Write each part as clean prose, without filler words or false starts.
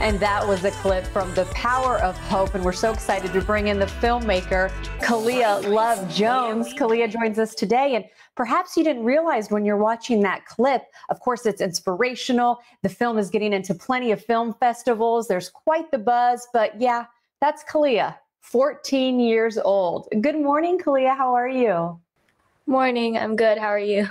And that was a clip from The Power of Hope. And we're so excited to bring in the filmmaker, Kalia Love Jones. Kalia joins us today. And perhaps you didn't realize when you're watching that clip, of course, it's inspirational. The film is getting into plenty of film festivals. There's quite the buzz. But yeah, that's Kalia, 14 years old. Good morning, Kalia. How are you? Morning. I'm good. How are you?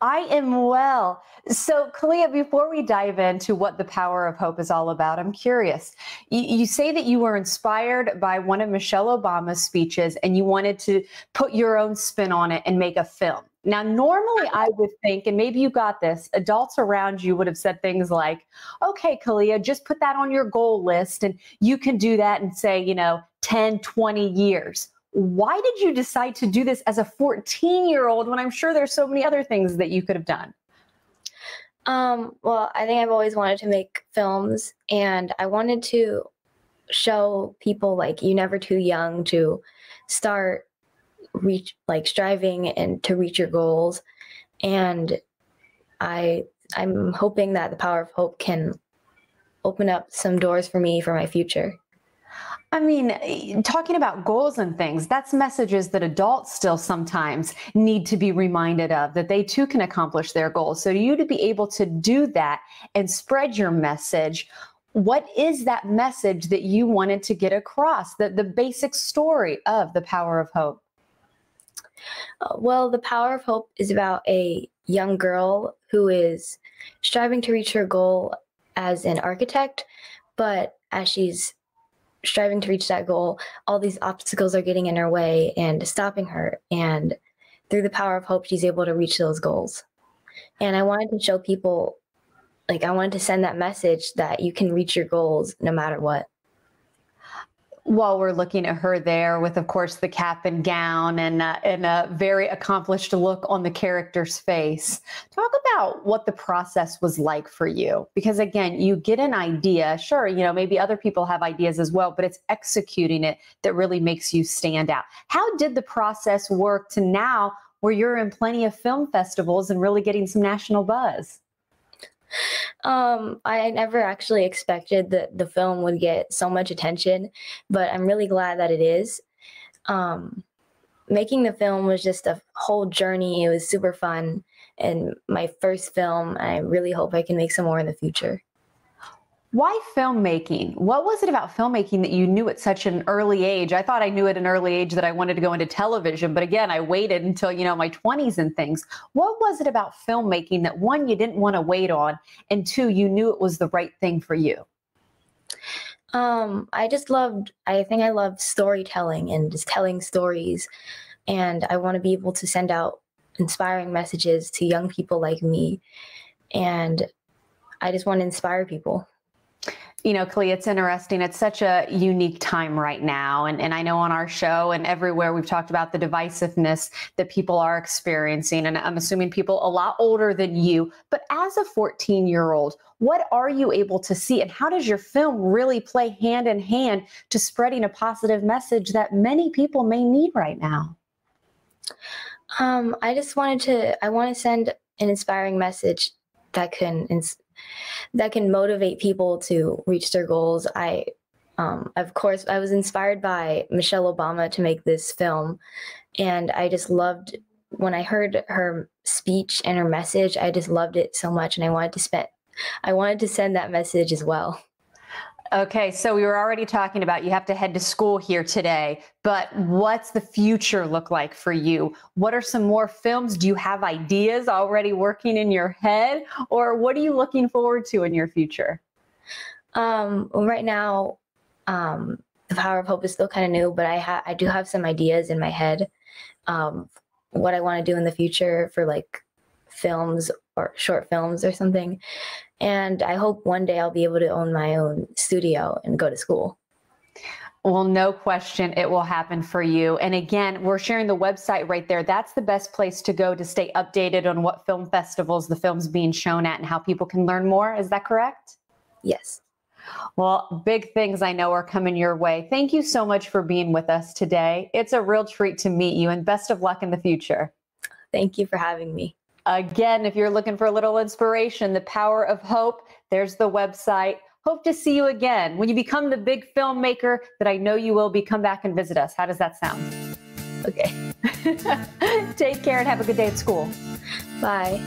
I am well. So, Kalia, before we dive into what The Power of Hope is all about, I'm curious. You say that you were inspired by one of Michelle Obama's speeches and you wanted to put your own spin on it and make a film. Now, normally I would think, and maybe you got this, adults around you would have said things like, okay, Kalia, just put that on your goal list and you can do that in, say, 10, 20 years. Why did you decide to do this as a 14-year-old when I'm sure there's so many other things that you could have done? Well, I think I've always wanted to make films, and I wanted to show people like you're never too young to start striving and to reach your goals. And I'm hoping that The Power of Hope can open up some doors for me for my future. I mean, talking about goals and things, that's messages that adults still sometimes need to be reminded of, that they too can accomplish their goals. So you to be able to do that and spread your message, what is that message that you wanted to get across, the basic story of The Power of Hope? Well, The Power of Hope is about a young girl who is striving to reach her goal as an architect, but as she's striving to reach that goal, all these obstacles are getting in her way and stopping her. And through the power of hope, she's able to reach those goals. And I wanted to show people, I wanted to send that message that you can reach your goals no matter what. While we're looking at her there with, of course, the cap and gown and a very accomplished look on the character's face, talk about what the process was like for you. Because again, you get an idea, sure, maybe other people have ideas as well, but it's executing it that really makes you stand out. How did the process work to now where you're in plenty of film festivals and really getting some national buzz? I never actually expected that the film would get so much attention, but I'm really glad that it is. Making the film was just a whole journey. It was super fun and my first film. I really hope I can make some more in the future. Why filmmaking? What was it about filmmaking that you knew at such an early age? I thought I knew at an early age that I wanted to go into television, but again, I waited until, my 20s and things. What was it about filmmaking that, one, you didn't want to wait on, and two, you knew it was the right thing for you? I think I loved storytelling and just telling stories, and I want to be able to send out inspiring messages to young people like me, and I just want to inspire people. Kalia, it's interesting. It's such a unique time right now. And I know on our show and everywhere we've talked about the divisiveness that people are experiencing. And I'm assuming people a lot older than you. But as a 14-year-old, what are you able to see? And how does your film really play hand in hand to spreading a positive message that many people may need right now? I want to send an inspiring message that can motivate people to reach their goals. Of course, I was inspired by Michelle Obama to make this film, and I just loved when I heard her speech and her message. I just loved it so much, and I wanted to send that message as well. Okay, so we were already talking about you have to head to school here today, but what's the future look like for you? What are some more films? Do you have ideas already working in your head, or what are you looking forward to in your future? Right now, The Power of Hope is still kind of new, but I do have some ideas in my head, what I want to do in the future for films or short films or something. And I hope one day I'll be able to own my own studio and go to school. Well, no question, it will happen for you. And again, we're sharing the website right there. That's the best place to go to stay updated on what film festivals the film's being shown at and how people can learn more. Is that correct? Yes. Well, big things I know are coming your way. Thank you so much for being with us today. It's a real treat to meet you, and best of luck in the future. Thank you for having me. Again, if you're looking for a little inspiration, The Power of Hope, there's the website. hope to see you again. When you become the big filmmaker that I know you will be, come back and visit us. How does that sound? Okay. Take care and have a good day at school. Bye.